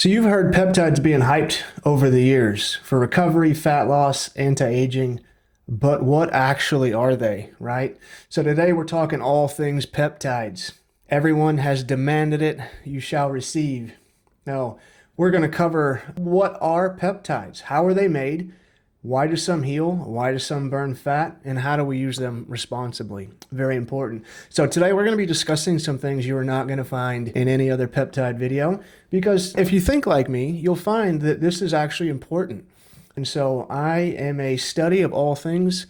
So you've heard peptides being hyped over the years for recovery, fat loss, anti-aging, but what actually are they, right? So today we're talking all things peptides. Everyone has demanded it, you shall receive. Now, we're going to cover what are peptides, how are they made, why do some heal, why do some burn fat, and how do we use them responsibly? Very important. So today we're going to be discussing some things you are not going to find in any other peptide video, because if you think like me, you'll find that this is actually important. And so I am a study of all things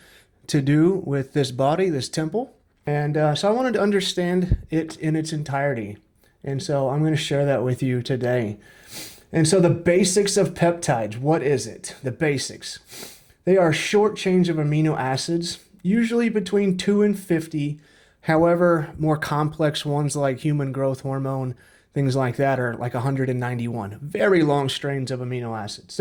to do with this body, this temple. And so I wanted to understand it in its entirety. And so I'm going to share that with you today. And so the basics of peptides, what is it? The basics. They are short chains of amino acids, usually between 2 and 50. However, more complex ones like human growth hormone, things like that are like 191. Very long strains of amino acids.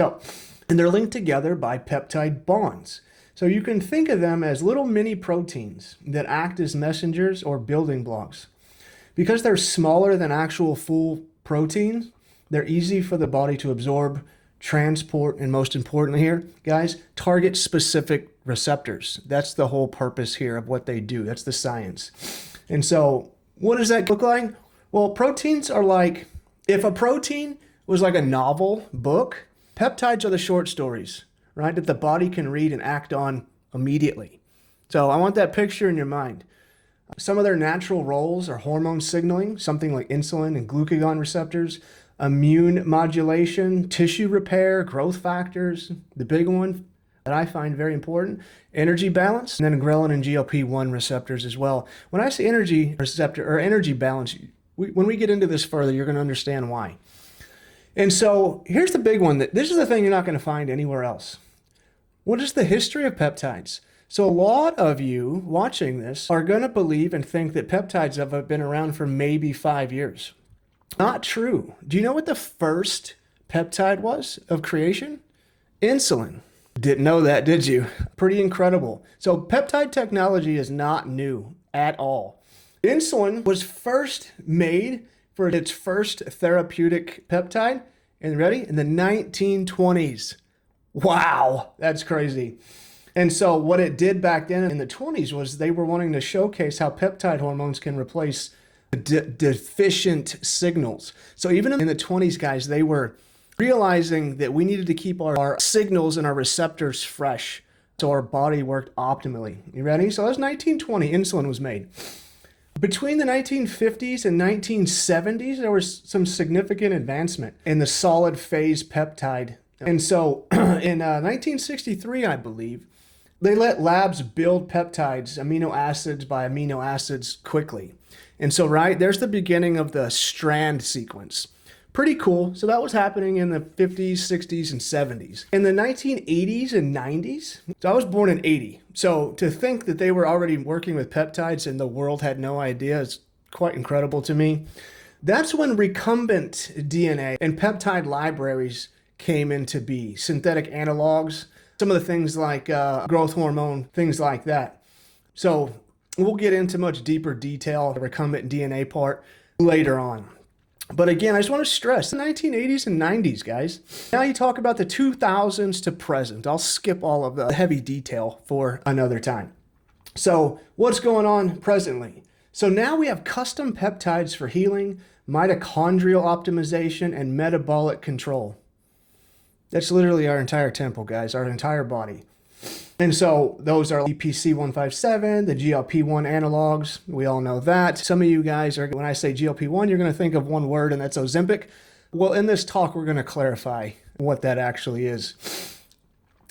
And they're linked together by peptide bonds. So you can think of them as little mini proteins that act as messengers or building blocks. Because they're smaller than actual full proteins, they're easy for the body to absorb, transport, and most importantly here, guys, target specific receptors. That's the whole purpose here of what they do. That's the science. And so what does that look like? Well, proteins are like, if a protein was like a novel book, peptides are the short stories, right, that the body can read and act on immediately. So I want that picture in your mind. Some of their natural roles are hormone signaling, something like insulin and glucagon receptors, immune modulation, tissue repair, growth factors. The big one that I find very important, energy balance, and then ghrelin and GLP-1 receptors as well. When I say energy receptor or energy balance, when we get into this further, you're going to understand why. And so here's the big one. This is the thing you're not going to find anywhere else. What is the history of peptides? So a lot of you watching this are going to believe and think that peptides have been around for maybe 5 years. Not true. Do you know what the first peptide was of creation? Insulin. Didn't know that, did you? Pretty incredible. So peptide technology is not new at all. Insulin was first made for its first therapeutic peptide, and ready? In the 1920s. Wow, that's crazy. And so what it did back then in the 20s was they were wanting to showcase how peptide hormones can replace deficient signals. So even in the 20s, guys, they were realizing that we needed to keep our signals and our receptors fresh so our body worked optimally. You ready? So that was 1920, insulin was made. Between the 1950s and 1970s, there was some significant advancement in the solid phase peptide. And so in 1963, I believe, they let labs build peptides, amino acids by amino acids quickly. And so, right, there's the beginning of the strand sequence. Pretty cool. So that was happening in the 50s, 60s, and 70s. In the 1980s and 90s, so I was born in 80. So to think that they were already working with peptides and the world had no idea is quite incredible to me. That's when recombinant DNA and peptide libraries came into being. Synthetic analogs, some of the things like growth hormone, things like that. So we'll get into much deeper detail, the recombinant DNA part, later on. But again, I just want to stress the 1980s and 90s, guys. Now you talk about the 2000s to present. I'll skip all of the heavy detail for another time. So what's going on presently? So now we have custom peptides for healing, mitochondrial optimization, and metabolic control. That's literally our entire temple, guys, our entire body. And so those are EPC-157, the GLP-1 analogs. We all know that. Some of you guys are, when I say GLP-1, you're going to think of one word, and that's Ozempic. Well, in this talk, we're going to clarify what that actually is.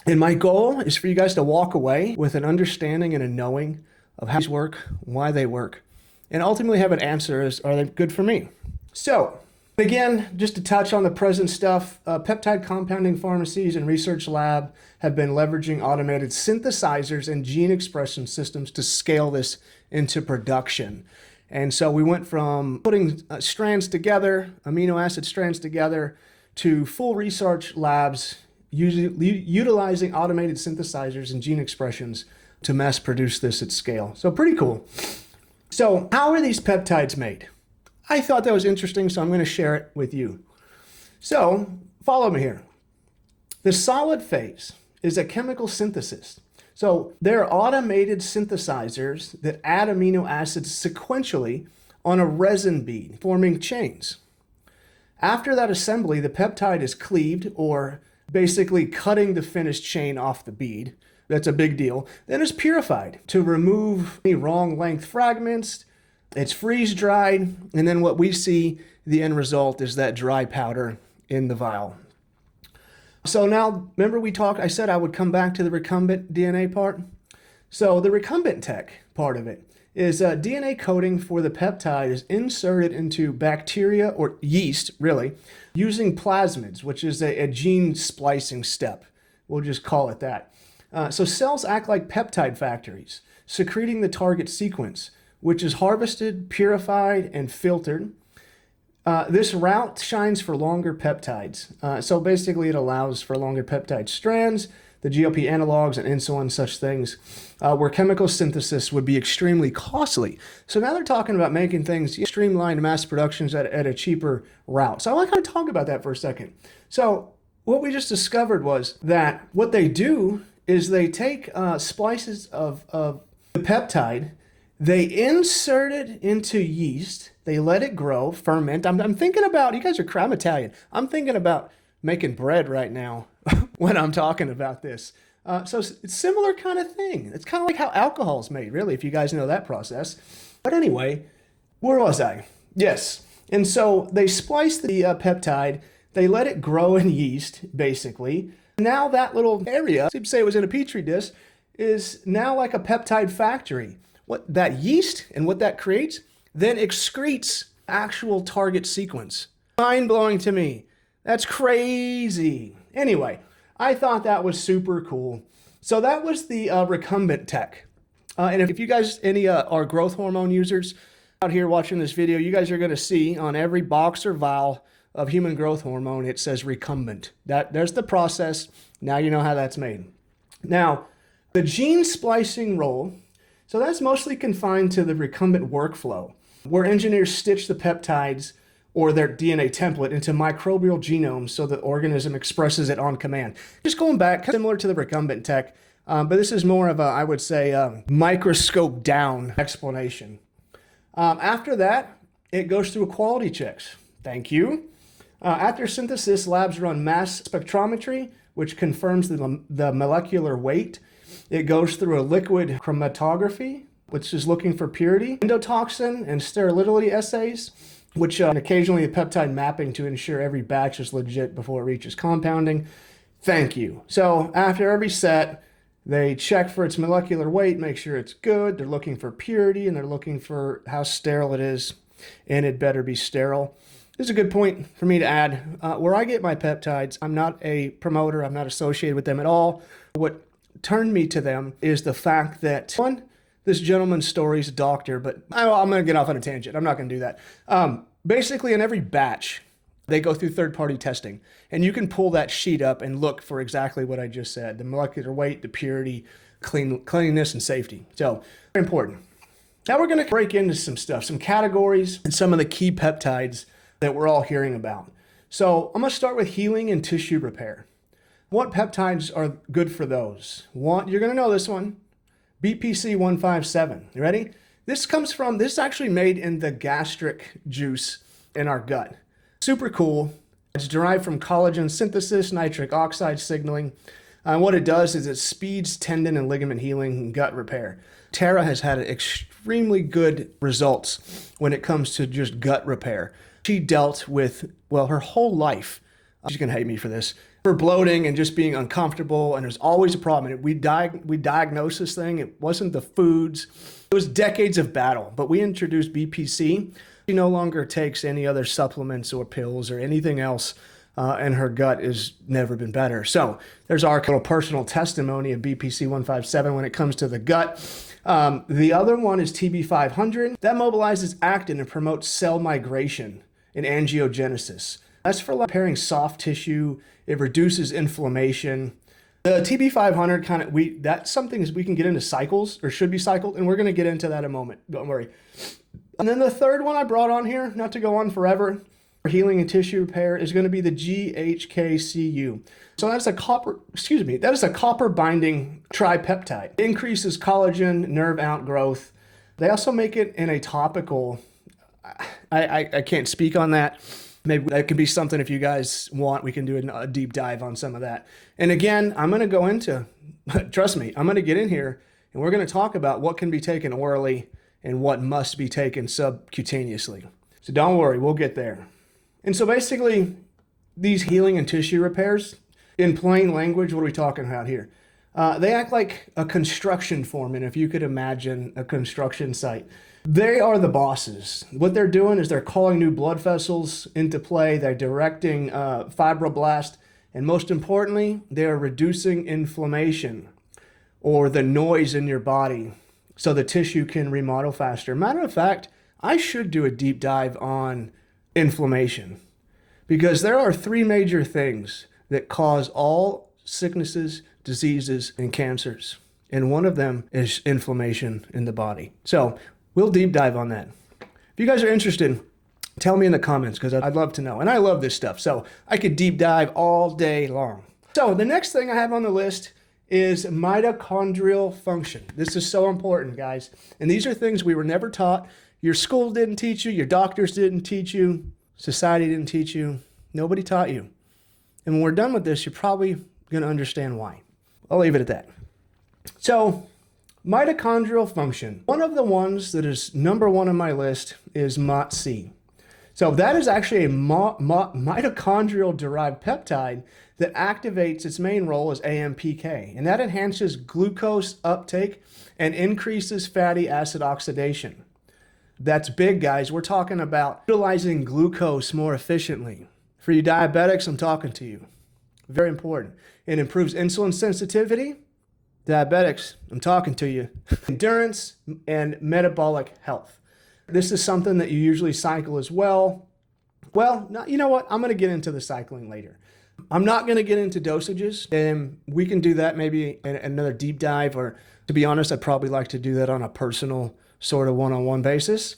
And my goal is for you guys to walk away with an understanding and a knowing of how these work, why they work, and ultimately have an answer as, are they good for me? So again, just to touch on the present stuff, peptide compounding pharmacies and research lab have been leveraging automated synthesizers and gene expression systems to scale this into production. And so we went from putting strands together, amino acid strands together, to full research labs utilizing automated synthesizers and gene expressions to mass produce this at scale. So pretty cool. So how are these peptides made? I thought that was interesting, so I'm going to share it with you. So follow me here. The solid phase is a chemical synthesis. So they're automated synthesizers that add amino acids sequentially on a resin bead, forming chains. After that assembly, the peptide is cleaved, or basically cutting the finished chain off the bead. That's a big deal. Then it's purified to remove any wrong length fragments. It's freeze dried, and then what we see, the end result is that dry powder in the vial. So now, remember I said I would come back to the recombinant DNA part? So the recombinant tech part of it is DNA coding for the peptide is inserted into bacteria, or yeast really, using plasmids, which is a gene splicing step. We'll just call it that. So cells act like peptide factories, secreting the target sequence, which is harvested, purified, and filtered. This route shines for longer peptides. So basically it allows for longer peptide strands, the GLP analogs and insulin, such things, where chemical synthesis would be extremely costly. So now they're talking about making things streamlined mass productions at a cheaper route. So I want to kind of talk about that for a second. So what we just discovered was that what they do is they take splices of the peptide, they insert it into yeast, they let it grow, ferment. I'm thinking about, I'm Italian. I'm thinking about making bread right now when I'm talking about this. So it's similar kind of thing. It's kind of like how alcohol is made, really, if you guys know that process. But anyway, where was I? Yes. And so they splice the peptide, they let it grow in yeast, basically. Now that little area, say it was in a petri dish, is now like a peptide factory. What that yeast and what that creates then excretes actual target sequence. Mind-blowing to me. That's crazy. Anyway, I thought that was super cool. So that was the recombinant tech. And if you guys, any are growth hormone users out here watching this video, you guys are going to see on every box or vial of human growth hormone, it says recombinant. There's the process. Now you know how that's made. Now, the gene splicing role, so that's mostly confined to the recombinant workflow, where engineers stitch the peptides or their DNA template into microbial genomes so the organism expresses it on command. Just going back, similar to the recombinant tech, but this is more of a, I would say, microscope down explanation. After that, it goes through quality checks. Thank you. After synthesis, labs run mass spectrometry, which confirms the molecular weight. It goes through a liquid chromatography, which is looking for purity, endotoxin and sterility assays, which occasionally a peptide mapping to ensure every batch is legit before it reaches compounding. Thank you. So after every set, they check for its molecular weight, make sure it's good. They're looking for purity, and they're looking for how sterile it is, and it better be sterile. This is a good point for me to add. Where I get my peptides, I'm not a promoter. I'm not associated with them at all. What turned me to them is the fact that, one, this gentleman's story is a doctor, but I'm going to get off on a tangent. I'm not going to do that. Basically, in every batch, they go through third-party testing, and you can pull that sheet up and look for exactly what I just said, the molecular weight, the purity, cleanliness, and safety. So, very important. Now we're going to break into some stuff, some categories, and some of the key peptides that we're all hearing about. So I'm going to start with healing and tissue repair. What peptides are good for those? One, you're going to know this one, BPC 157. You ready? This is actually made in the gastric juice in our gut. Super cool. It's derived from collagen synthesis, nitric oxide signaling. What it does is it speeds tendon and ligament healing and gut repair. Tara has had extremely good results when it comes to just gut repair. She dealt with, her whole life, she's going to hate me for this, for bloating and just being uncomfortable, and there's always a problem. And we diagnosed this thing. It wasn't the foods. It was decades of battle, but we introduced BPC. She no longer takes any other supplements or pills or anything else, and her gut has never been better. So there's our little personal testimony of BPC 157 when it comes to the gut. The other one is TB500. That mobilizes actin and promotes cell migration and angiogenesis. That's for repairing soft tissue. It reduces inflammation. The TB500 that's something we can get into cycles, or should be cycled, and we're going to get into that in a moment. Don't worry. And then the third one I brought on here, not to go on forever, healing and tissue repair is going to be the GHKCU. So that is a copper binding tripeptide. It increases collagen, nerve outgrowth. They also make it in a topical. I can't speak on that. Maybe that could be something if you guys want, we can do a deep dive on some of that. And again, I'm going to go into, trust me, I'm going to get in here and we're going to talk about what can be taken orally and what must be taken subcutaneously. So don't worry, we'll get there. And so basically, these healing and tissue repairs, in plain language, what are we talking about here? They act like a construction foreman, if you could imagine a construction site. They are the bosses. What they're doing is they're calling new blood vessels into play. They're directing fibroblast. And most importantly, they're reducing inflammation or the noise in your body so the tissue can remodel faster. Matter of fact, I should do a deep dive on inflammation because there are three major things that cause all sicknesses, diseases, and cancers. And one of them is inflammation in the body. So we'll deep dive on that. If you guys are interested, tell me in the comments because I'd love to know. And I love this stuff, so I could deep dive all day long. So the next thing I have on the list is mitochondrial function. This is so important, guys. And these are things we were never taught. Your school didn't teach you. Your doctors didn't teach you. Society didn't teach you. Nobody taught you. And when we're done with this, you're probably going to understand why. I'll leave it at that. So mitochondrial function. One of the ones that is number one on my list is MOTC. So that is actually a mitochondrial-derived peptide that activates its main role as AMPK, and that enhances glucose uptake and increases fatty acid oxidation. That's big, guys. We're talking about utilizing glucose more efficiently. For you diabetics, I'm talking to you. Very important. It improves insulin sensitivity. Diabetics, I'm talking to you. Endurance and metabolic health. This is something that you usually cycle as well. Well, you know what? I'm going to get into the cycling later. I'm not going to get into dosages, and we can do that maybe in another deep dive, or to be honest, I'd probably like to do that on a personal sort of one-on-one basis.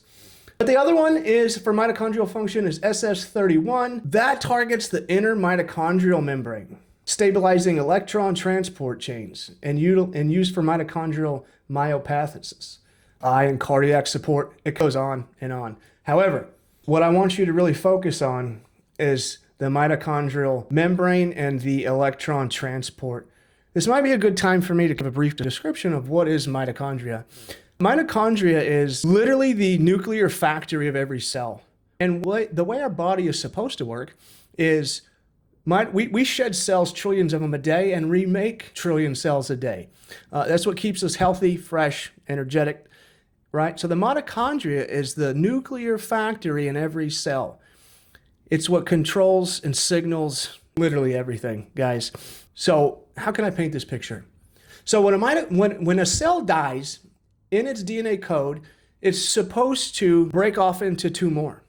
But the other one is for mitochondrial function is SS31. That targets the inner mitochondrial membrane, stabilizing electron transport chains and used for mitochondrial myopathesis. Eye and cardiac support, it goes on and on. However, what I want you to really focus on is the mitochondrial membrane and the electron transport. This might be a good time for me to give a brief description of what is mitochondria. Mitochondria is literally the nuclear factory of every cell. And the way our body is supposed to work is we shed cells, trillions of them a day, and remake trillion cells a day. That's what keeps us healthy, fresh, energetic, right? So the mitochondria is the nuclear factory in every cell. It's what controls and signals literally everything, guys. So how can I paint this picture? So when a cell dies, in its DNA code, it's supposed to break off into two more.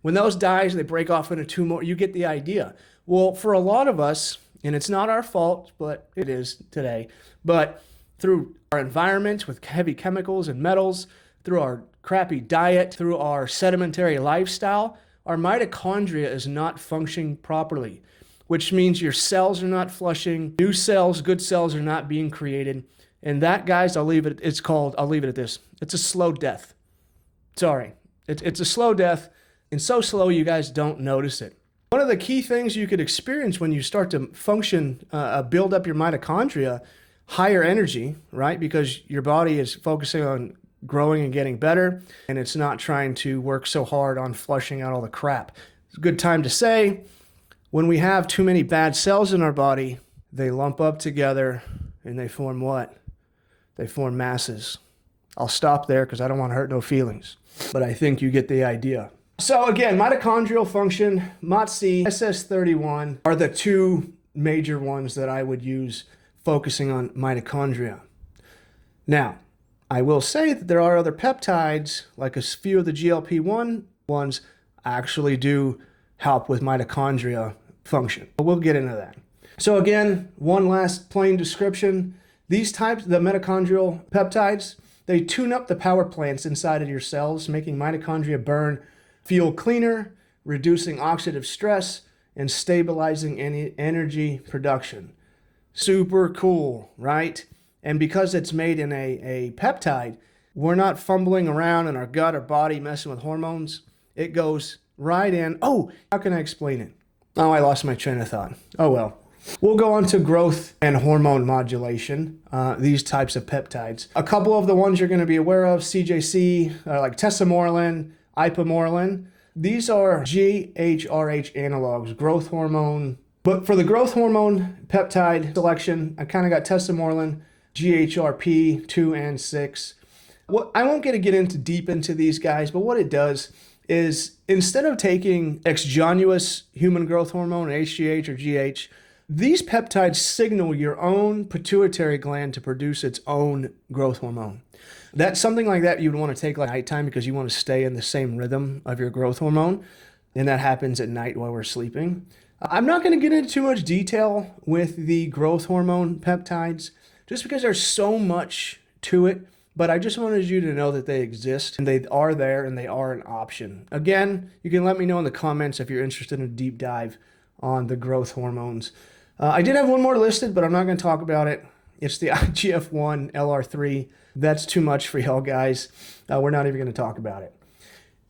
When those dies, they break off into two more. You get the idea. Well, for a lot of us, and it's not our fault, but it is today, but through our environment with heavy chemicals and metals, through our crappy diet, through our sedimentary lifestyle, our mitochondria is not functioning properly, which means your cells are not flushing, new cells, good cells are not being created. And that, guys, I'll leave it at this. It's a slow death. Sorry. It's a slow death, and so slow you guys don't notice it. One of the key things you could experience when you start to function, build up your mitochondria, higher energy, right? Because your body is focusing on growing and getting better, and it's not trying to work so hard on flushing out all the crap. It's a good time to say, when we have too many bad cells in our body, they lump up together and they form what? They form masses. I'll stop there because I don't want to hurt no feelings, but I think you get the idea. So again, mitochondrial function, MOTC, SS31 are the two major ones that I would use focusing on mitochondria. Now, I will say that there are other peptides, like a few of the GLP-1 ones actually do help with mitochondria function. But we'll get into that. So again, one last plain description. These types, the mitochondrial peptides, they tune up the power plants inside of your cells, making mitochondria burn fuel cleaner. reducing oxidative stress, and stabilizing any energy production. Super cool, right? And because it's made in a peptide, we're not fumbling around in our gut or body messing with hormones. It goes right in. Oh, how can I explain it? Oh, I lost my train of thought. Oh, well. We'll go on to growth and hormone modulation, these types of peptides. A couple of the ones you're going to be aware of, CJC, like tesamorelin, ipamorelin. These are GHRH analogs, growth hormone. But for the growth hormone peptide selection, I kind of got tesamorelin, GHRP 2 and 6. I won't get into deep into these guys, but what it does is instead of taking exogenous human growth hormone, HGH or GH, these peptides signal your own pituitary gland to produce its own growth hormone. That's something like that you'd want to take like nighttime because you want to stay in the same rhythm of your growth hormone. And that happens at night while we're sleeping. I'm not going to get into too much detail with the growth hormone peptides just because there's so much to it. But I just wanted you to know that they exist and they are there and they are an option. Again, you can let me know in the comments if you're interested in a deep dive on the growth hormones. I did have one more listed, but I'm not going to talk about it. It's the IGF-1 LR3. That's too much for y'all guys. We're not even going to talk about it.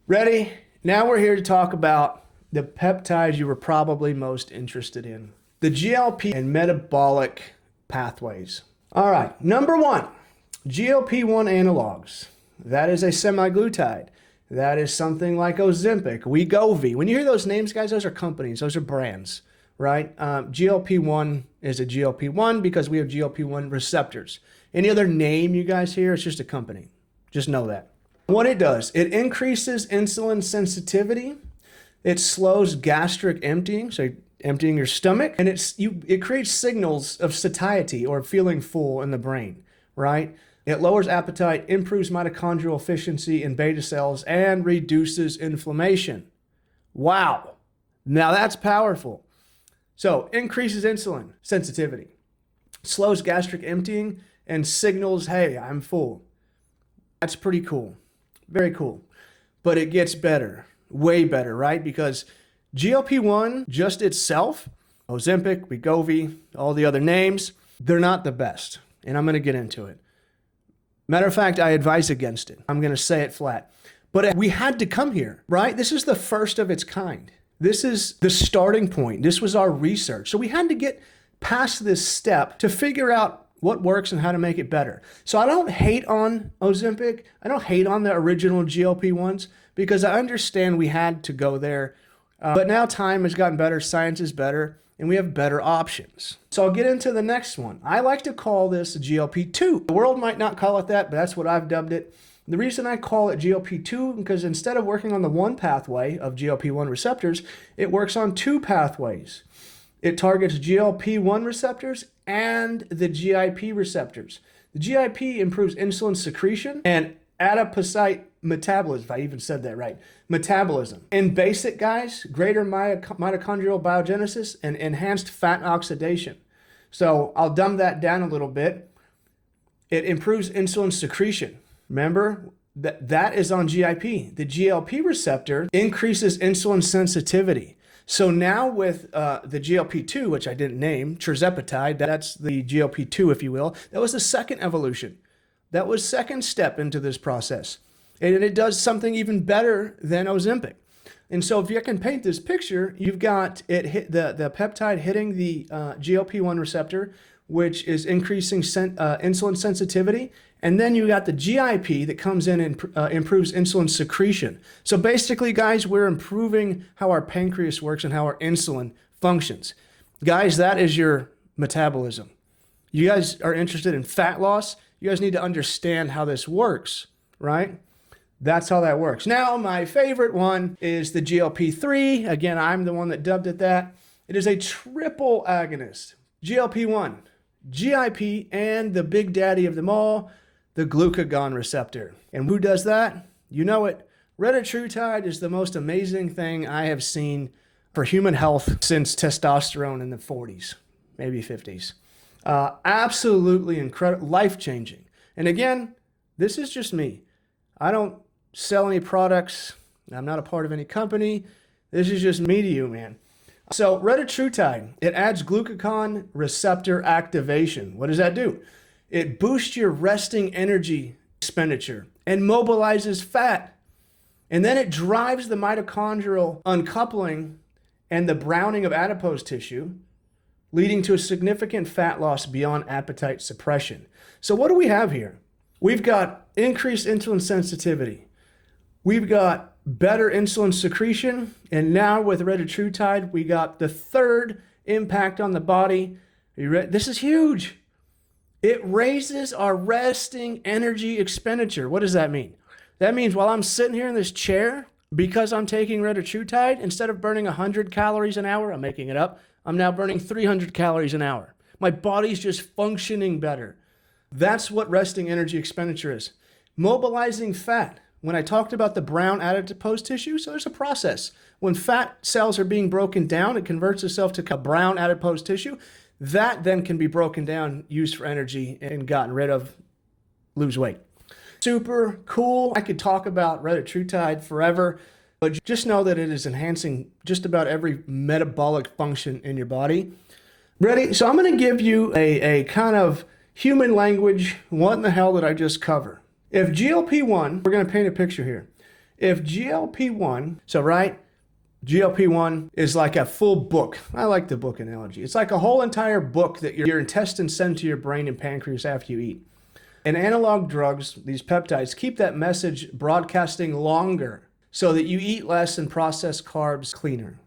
Ready? Now we're here to talk about the peptides you were probably most interested in. The GLP and metabolic pathways. All right, number one, GLP-1 analogs. That is a semaglutide. That is something like Ozempic, Wegovy. When you hear those names, guys, those are companies. Those are brands, right? GLP-1 is a GLP-1 because we have GLP-1 receptors. Any other name you guys hear, it's just a company. Just know that. What it does, it increases insulin sensitivity. It slows gastric emptying, so emptying your stomach, and it creates signals of satiety or feeling full in the brain, right? It lowers appetite, improves mitochondrial efficiency in beta cells, and reduces inflammation. Wow. Now that's powerful. So increases insulin sensitivity, slows gastric emptying, and signals, hey, I'm full. That's pretty cool. Very cool. But it gets better, way better, right? Because GLP-1 just itself, Ozempic, Wegovy, all the other names, they're not the best. And I'm going to get into it. Matter of fact, I advise against it. I'm going to say it flat. But we had to come here, right? This is the first of its kind. This is the starting point. This was our research. So we had to get past this step to figure out what works and how to make it better. So I don't hate on Ozempic. I don't hate on the original GLP-1s because I understand we had to go there. But now time has gotten better, science is better, and we have better options. So I'll get into the next one. I like to call this GLP-2. The world might not call it that, but that's what I've dubbed it. The reason I call it GLP-2 because instead of working on the one pathway of GLP-1 receptors, it works on two pathways. It targets GLP-1 receptors and the GIP receptors. The GIP improves insulin secretion and adipocyte metabolism, if I even said that right, metabolism. In basic, guys, greater mitochondrial biogenesis and enhanced fat oxidation. So I'll dumb that down a little bit. It improves insulin secretion. Remember, that is on GIP. The GLP receptor increases insulin sensitivity. So now with the GLP-2, which I didn't name, tirzepatide, that's the GLP-2, if you will, that was the second evolution. That was second step into this process. And it does something even better than Ozempic. And so if you can paint this picture, you've got the peptide hitting the GLP-1 receptor, which is increasing insulin sensitivity. And then you got the GIP that comes in and improves insulin secretion. So basically, guys, we're improving how our pancreas works and how our insulin functions. Guys, that is your metabolism. You guys are interested in fat loss. You guys need to understand how this works, right? That's how that works. Now, my favorite one is the GLP-3. Again, I'm the one that dubbed it that. It is a triple agonist. GLP-1, GIP, and the big daddy of them all, the glucagon receptor. And who does that? You know it. Retatrutide is the most amazing thing I have seen for human health since testosterone in the 40s, maybe 50s. Absolutely incredible, life-changing. And again, this is just me. I don't sell any products. I'm not a part of any company. This is just me to you, man. So retatrutide, it adds glucagon receptor activation. What does that do? It boosts your resting energy expenditure and mobilizes fat. And then it drives the mitochondrial uncoupling and the browning of adipose tissue, leading to a significant fat loss beyond appetite suppression. So what do we have here? We've got increased insulin sensitivity. We've got better insulin secretion. And now with retatrutide, we got the third impact on the body. This is huge. It raises our resting energy expenditure. What does that mean? That means while I'm sitting here in this chair, because I'm taking retatrutide, instead of burning 100 calories an hour, I'm making it up, I'm now burning 300 calories an hour. My body's just functioning better. That's what resting energy expenditure is. Mobilizing fat. When I talked about the brown adipose tissue, so there's a process. When fat cells are being broken down, it converts itself to a brown adipose tissue. That then can be broken down, used for energy, and gotten rid of, lose weight. Super cool. I could talk about retatrutide forever, but just know that it is enhancing just about every metabolic function in your body. Ready? So I'm going to give you a kind of human language. What in the hell did I just cover? If GLP-1, we're going to paint a picture here. If GLP-1, GLP-1 is like a full book. I like the book analogy. It's like a whole entire book that your intestines send to your brain and pancreas after you eat. And analog drugs, these peptides, keep that message broadcasting longer so that you eat less and process carbs cleaner.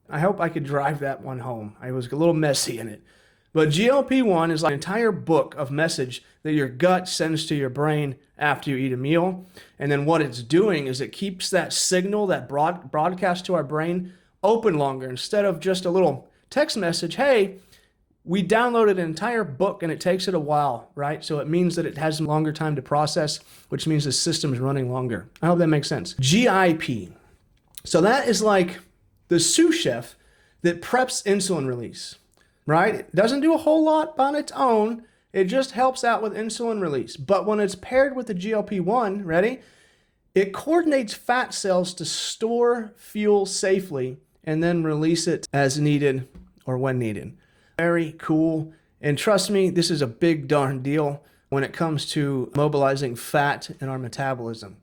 I hope I could drive that one home. I was a little messy in it. But GLP-1 is like an entire book of message that your gut sends to your brain after you eat a meal. And then what it's doing is it keeps that signal, that broadcast to our brain open longer. Instead of just a little text message, hey, we downloaded an entire book and it takes it a while, right? So it means that it has a longer time to process, which means the system is running longer. I hope that makes sense. GIP. So that is like the sous chef that preps insulin release, right? It doesn't do a whole lot on its own. It just helps out with insulin release. But when it's paired with the GLP-1, ready? It coordinates fat cells to store fuel safely and then release it as needed or when needed. Very cool. And trust me, this is a big darn deal when it comes to mobilizing fat in our metabolism.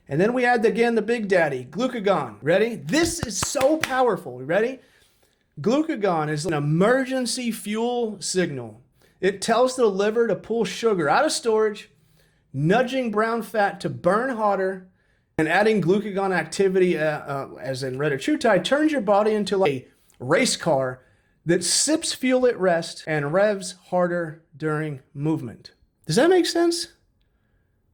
And then we add again the big daddy, glucagon. Ready? This is so powerful. Ready? Glucagon is an emergency fuel signal. It tells the liver to pull sugar out of storage, nudging brown fat to burn hotter, and adding glucagon activity, as in retatrutide, turns your body into like a race car that sips fuel at rest and revs harder during movement. Does that make sense?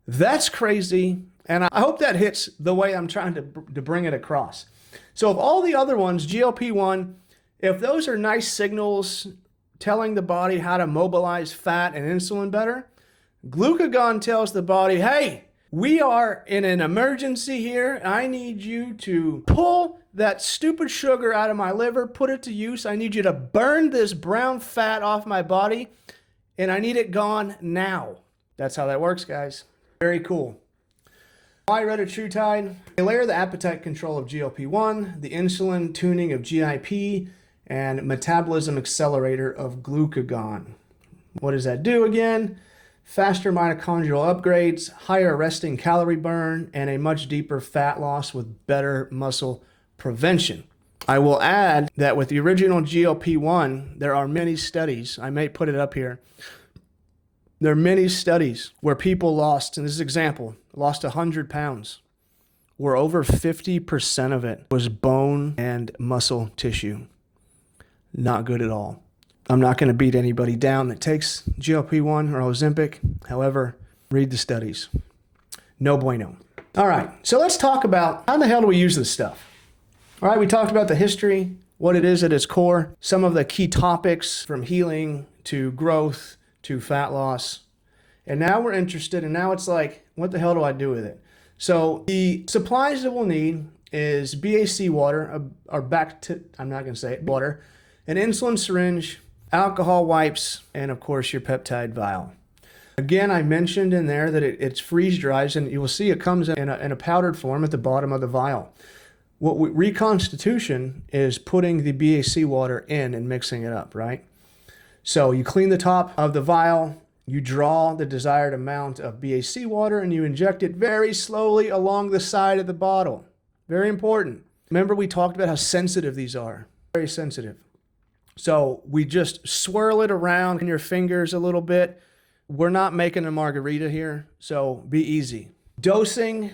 That's crazy. And I hope that hits the way I'm trying to bring it across. So of all the other ones, GLP-1, if those are nice signals telling the body how to mobilize fat and insulin better, glucagon tells the body, hey, we are in an emergency here. I need you to pull that stupid sugar out of my liver, put it to use. I need you to burn this brown fat off my body, and I need it gone now. That's how that works, guys. Very cool. Why retatrutide? They layer the appetite control of GLP-1, the insulin tuning of GIP, and metabolism accelerator of glucagon. What does that do again? Faster mitochondrial upgrades, higher resting calorie burn, and a much deeper fat loss with better muscle prevention. I will add that with the original GLP-1, there are many studies, I may put it up here, there are many studies where people lost, and this is an example, lost 100 pounds, where over 50% of it was bone and muscle tissue. Not good at all. I'm not going to beat anybody down that takes GLP-1 or Ozempic. However, read the studies. No bueno. All right, so let's talk about how the hell do we use this stuff? All right, we talked about the history, what it is at its core, some of the key topics from healing to growth to fat loss. And now we're interested, and now it's like, what the hell do I do with it? So the supplies that we'll need is BAC water, I'm not going to say it, water, an insulin syringe, alcohol wipes, and of course your peptide vial. Again, I mentioned in there that it's freeze dries, and you will see it comes in a powdered form at the bottom of the vial. Reconstitution is putting the BAC water in and mixing it up, right? So you clean the top of the vial, you draw the desired amount of BAC water, and you inject it very slowly along the side of the bottle. Very important. Remember we talked about how sensitive these are. Very sensitive. So we just swirl it around in your fingers a little bit. We're not making a margarita here, so be easy. Dosing,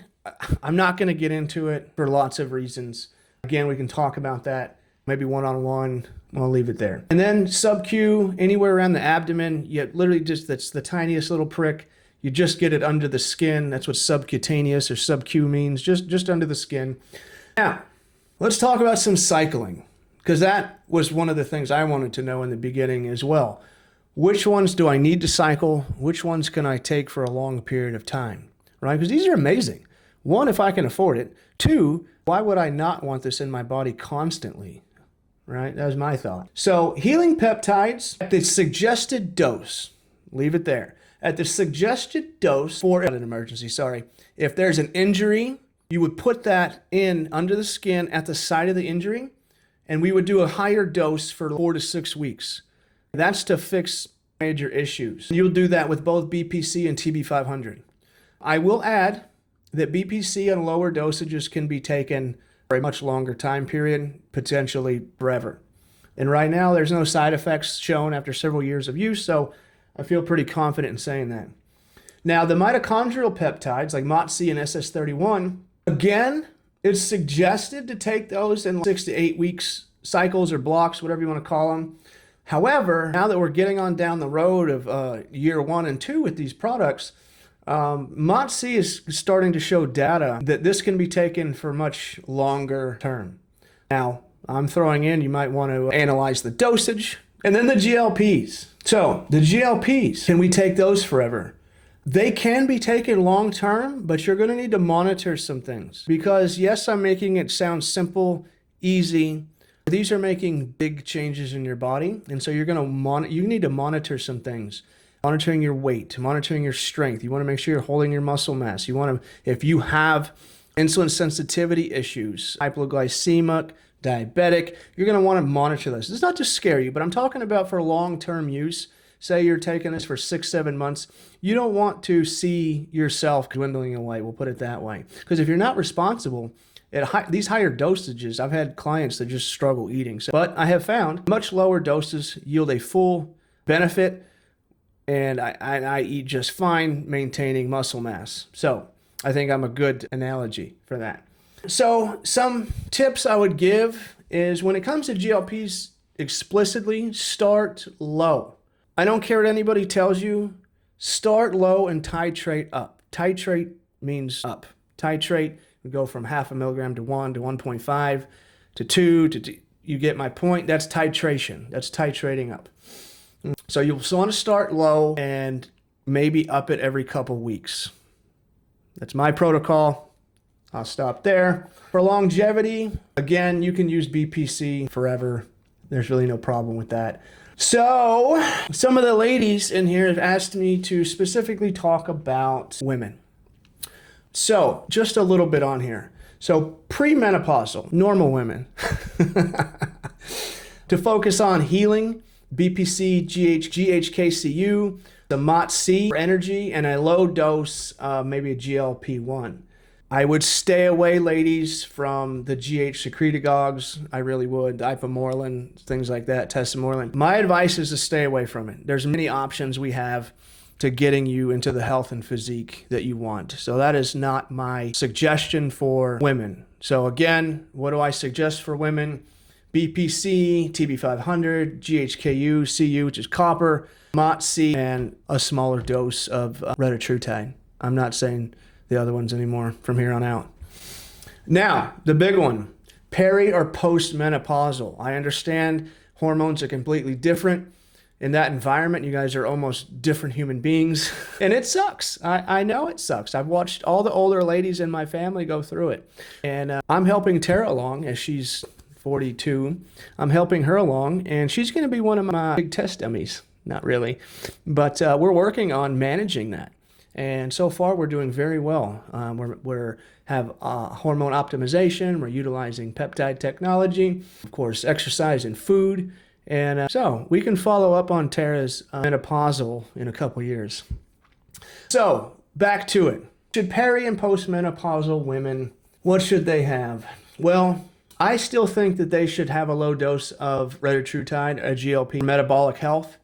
I'm not going to get into it for lots of reasons. Again, we can talk about that maybe one-on-one. I'll leave it there. And then sub-Q, anywhere around the abdomen, you literally just, that's the tiniest little prick. You just get it under the skin. That's what subcutaneous or sub-Q means, just under the skin. Now, let's talk about some cycling, because that was one of the things I wanted to know in the beginning as well. Which ones do I need to cycle? Which ones can I take for a long period of time, right? Because these are amazing. One, if I can afford it. Two, why would I not want this in my body constantly, right? That was my thought. So healing peptides at the suggested dose, leave it there. At the suggested dose for an emergency, if there's an injury, you would put that in under the skin at the site of the injury, and we would do a higher dose for 4 to 6 weeks. That's to fix major issues. You'll do that with both BPC and TB500. I will add that BPC and lower dosages can be taken for a much longer time period, potentially forever. And right now, there's no side effects shown after several years of use, so I feel pretty confident in saying that. Now, the mitochondrial peptides like MOTS and SS31, again, it's suggested to take those in 6 to 8 weeks cycles or blocks, whatever you want to call them. However, now that we're getting on down the road of year 1 and 2 with these products, MOTS is starting to show data that this can be taken for much longer term. Now, I'm throwing in, you might want to analyze the dosage, and then the GLPs. So the GLPs, can we take those forever? They can be taken long term, but you're going to need to monitor some things, because yes, I'm making it sound simple, easy. These are making big changes in your body, and so you need to monitor some things. Monitoring your weight, monitoring your strength. You want to make sure you're holding your muscle mass. You want to, if you have insulin sensitivity issues, hypoglycemic, diabetic, you're going to want to monitor this. This is not to scare you, but I'm talking about for long-term use. Say you're taking this for 6-7 months. You don't want to see yourself dwindling away. We'll put it that way. Because if you're not responsible, at these higher dosages, I've had clients that just struggle eating. But I have found much lower doses yield a full benefit, and I eat just fine maintaining muscle mass. So I think I'm a good analogy for that. So some tips I would give is when it comes to GLPs, explicitly start low. I don't care what anybody tells you. Start low and titrate up. Titrate means up. Titrate, we go from 0.5 milligram to 1 to 1.5 to 2 to you get my point. That's titration. That's titrating up. So you'll want to start low and maybe up it every couple weeks. That's my protocol. I'll stop there. For longevity, again, you can use BPC forever. There's really no problem with that. So some of the ladies in here have asked me to specifically talk about women. So just a little bit on here. So premenopausal, normal women, to focus on healing, BPC, GHKCU, the MOTS for energy, and a low dose, maybe a GLP-1. I would stay away, ladies, from the GH secretagogues. I really would. Ipamorelin, things like that, tesamorelin. My advice is to stay away from it. There's many options we have to getting you into the health and physique that you want. So that is not my suggestion for women. So again, what do I suggest for women? BPC, TB500, GHKU, CU, which is copper, MOTS, and a smaller dose of retatrutide. I'm not saying the other ones anymore from here on out. Now, the big one, peri or postmenopausal. I understand hormones are completely different. In that environment, you guys are almost different human beings. And it sucks. I know it sucks. I've watched all the older ladies in my family go through it. And I'm helping Tara along as she's 42. I'm helping her along, and she's going to be one of my big test dummies. Not really. But we're working on managing that. And so far, we're doing very well. We're have hormone optimization. We're utilizing peptide technology, of course, exercise and food. And so we can follow up on Tara's menopausal in a couple years. So back to it. Should peri and postmenopausal women, what should they have? Well, I still think that they should have a low dose of retatrutide, a GLP, for metabolic health.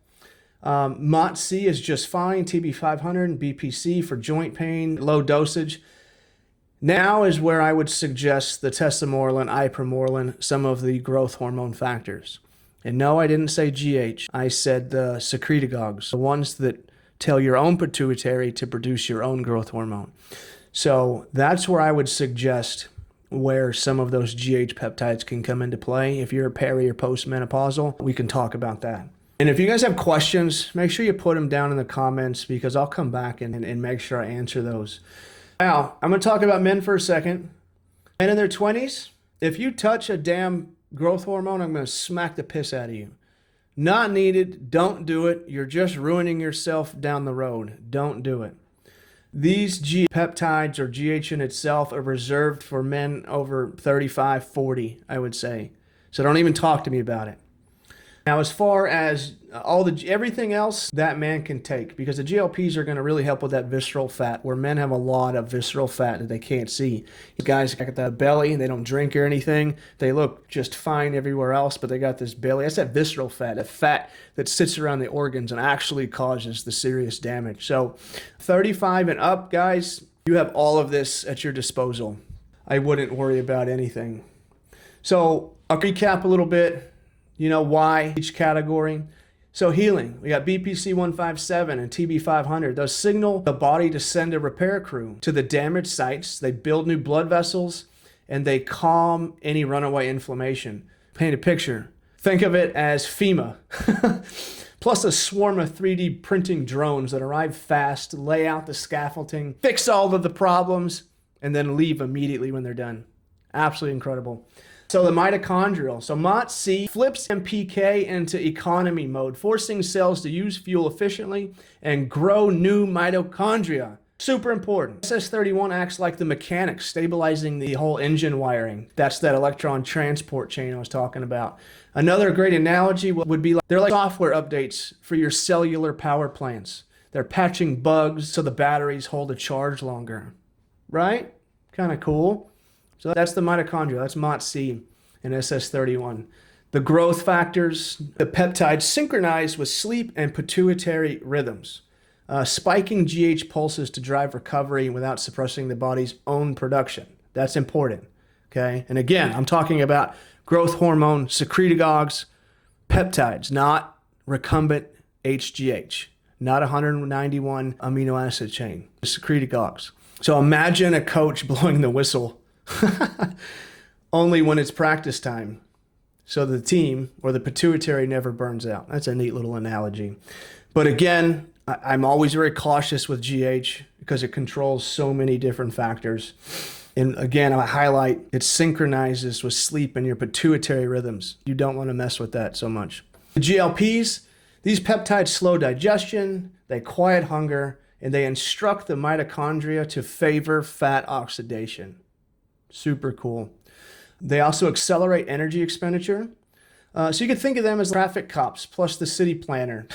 MOTS-C is just fine, TB500 and BPC for joint pain, low dosage. Now is where I would suggest the tesamorelin, ipamorelin, some of the growth hormone factors. And no, I didn't say GH. I said the secretagogues, the ones that tell your own pituitary to produce your own growth hormone. So that's where I would suggest where some of those GH peptides can come into play. If you're a peri or postmenopausal, we can talk about that. And if you guys have questions, make sure you put them down in the comments because I'll come back and make sure I answer those. Now, I'm going to talk about men for a second. Men in their 20s, if you touch a damn growth hormone, I'm going to smack the piss out of you. Not needed. Don't do it. You're just ruining yourself down the road. Don't do it. These peptides or GH in itself are reserved for men over 35, 40, I would say. So don't even talk to me about it. Now, as far as everything else, that man can take because the GLPs are going to really help with that visceral fat, where men have a lot of visceral fat that they can't see. You guys got that belly and they don't drink or anything. They look just fine everywhere else, but they got this belly. That's that visceral fat, that fat that sits around the organs and actually causes the serious damage. So 35 and up, guys, you have all of this at your disposal. I wouldn't worry about anything. So I'll recap a little bit. You know why each category? So healing, we got BPC 157 and TB 500. Those signal the body to send a repair crew to the damaged sites. They build new blood vessels and they calm any runaway inflammation. Paint a picture. Think of it as FEMA. Plus a swarm of 3D printing drones that arrive fast, lay out the scaffolding, fix all of the problems, and then leave immediately when they're done. Absolutely incredible. So the mitochondrial. So MOTS-C flips MPK into economy mode, forcing cells to use fuel efficiently and grow new mitochondria. Super important. SS31 acts like the mechanic, stabilizing the whole engine wiring. That's that electron transport chain I was talking about. Another great analogy would be they're like software updates for your cellular power plants. They're patching bugs so the batteries hold a charge longer. Right? Kind of cool. So that's the mitochondria. That's MOTS-C and SS31. The growth factors, the peptides synchronize with sleep and pituitary rhythms, spiking GH pulses to drive recovery without suppressing the body's own production. That's important, okay? And again, I'm talking about growth hormone secretagogues, peptides, not recumbent HGH, not 191 amino acid chain, secretagogues. So imagine a coach blowing the whistle only when it's practice time, so the team or the pituitary never burns out. That's a neat little analogy. But again, I'm always very cautious with GH because it controls so many different factors. And again, I highlight it synchronizes with sleep and your pituitary rhythms. You don't want to mess with that so much. The GLPs, these peptides slow digestion, they quiet hunger, and they instruct the mitochondria to favor fat oxidation. Super cool. They also accelerate energy expenditure. So you can think of them as traffic cops plus the city planner.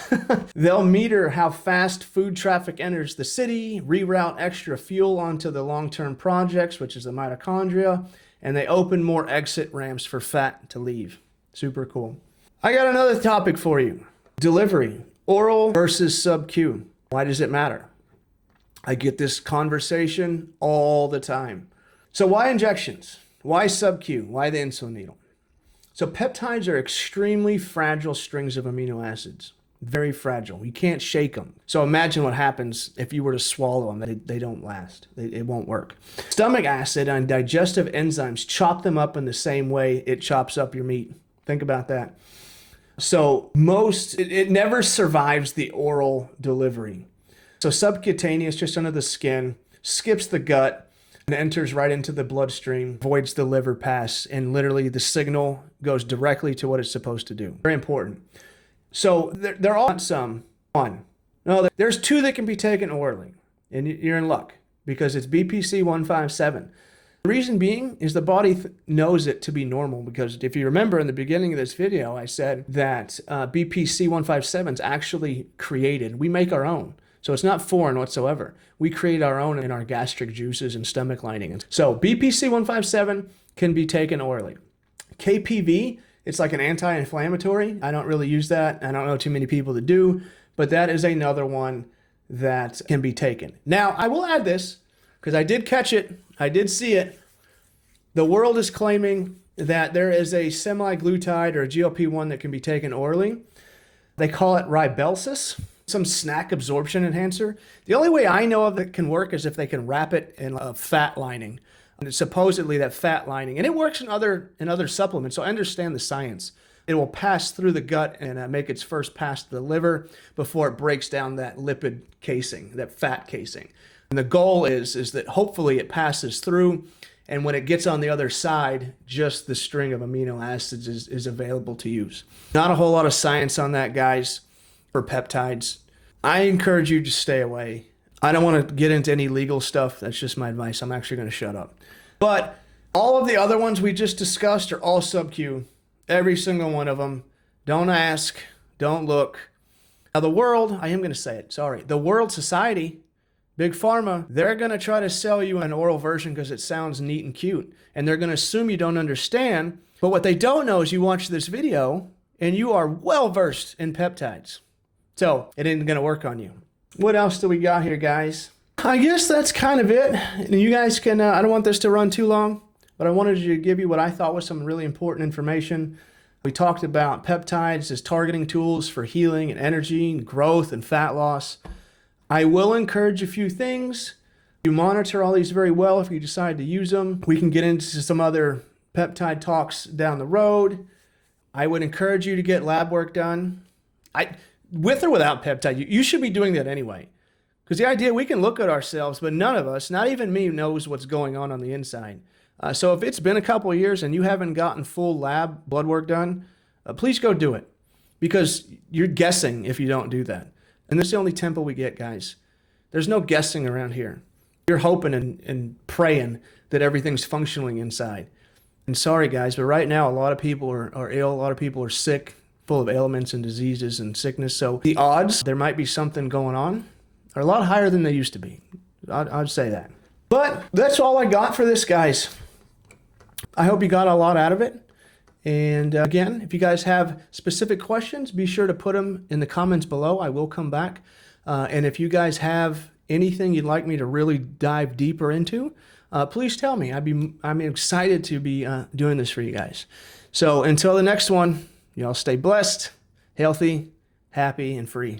They'll meter how fast food traffic enters the city, reroute extra fuel onto the long-term projects, which is the mitochondria, and they open more exit ramps for fat to leave. Super cool. I got another topic for you. Delivery, oral versus sub-Q. Why does it matter? I get this conversation all the time. So why injections? Why sub-Q? Why the insulin needle? So peptides are extremely fragile strings of amino acids. Very fragile. You can't shake them. So imagine what happens if you were to swallow them. They don't last. It won't work. Stomach acid and digestive enzymes chop them up in the same way it chops up your meat. Think about that. So it never survives the oral delivery. So subcutaneous, just under the skin, skips the gut, and enters right into the bloodstream, avoids the liver pass, and literally the signal goes directly to what it's supposed to do. Very important. So there are all some one. No, there's two that can be taken orally. and you're in luck because it's BPC 157. The reason being is the body knows it to be normal, because if you remember in the beginning of this video, I said that BPC 157 is actually created. We make our own. So it's not foreign whatsoever. We create our own in our gastric juices and stomach lining. So BPC 157 can be taken orally. KPV, it's like an anti-inflammatory. I don't really use that. I don't know too many people that do, but that is another one that can be taken. Now, I will add this because I did catch it. I did see it. The world is claiming that there is a semi-glutide or a GLP-1 that can be taken orally. They call it Ribelsis, some snack absorption enhancer. The only way I know of that can work is if they can wrap it in a fat lining. And it's supposedly that fat lining, and it works in other supplements, so I understand the science. It will pass through the gut and make its first pass to the liver before it breaks down that lipid casing, that fat casing. And the goal is that hopefully it passes through, and when it gets on the other side, just the string of amino acids is available to use. Not a whole lot of science on that, guys, for peptides. I encourage you to stay away. I don't want to get into any legal stuff. That's just my advice. I'm actually going to shut up. But all of the other ones we just discussed are all sub-Q. Every single one of them. Don't ask. Don't look. Now the world, I am going to say it, sorry. The World Society, Big Pharma, they're going to try to sell you an oral version because it sounds neat and cute. And they're going to assume you don't understand. But what they don't know is you watch this video and you are well versed in peptides. So it ain't going to work on you. What else do we got here, guys? I guess that's kind of it. And you guys can, I don't want this to run too long, but I wanted to give you what I thought was some really important information. We talked about peptides as targeting tools for healing and energy and growth and fat loss. I will encourage a few things. You monitor all these very well if you decide to use them. We can get into some other peptide talks down the road. I would encourage you to get lab work done. With or without peptide, you should be doing that anyway. Because the idea, we can look at ourselves, but none of us, not even me, knows what's going on the inside. So if it's been a couple of years and you haven't gotten full lab blood work done, please go do it. Because you're guessing if you don't do that. And this is the only tempo we get, guys. There's no guessing around here. You're hoping and praying that everything's functioning inside. And sorry, guys, but right now a lot of people are ill. A lot of people are sick, full of ailments and diseases and sickness. So the odds there might be something going on are a lot higher than they used to be. I'd say that. But that's all I got for this, guys. I hope you got a lot out of it. And again, if you guys have specific questions, be sure to put them in the comments below. I will come back. And if you guys have anything you'd like me to really dive deeper into, please tell me. I'm excited to be doing this for you guys. So until the next one, y'all stay blessed, healthy, happy, and free.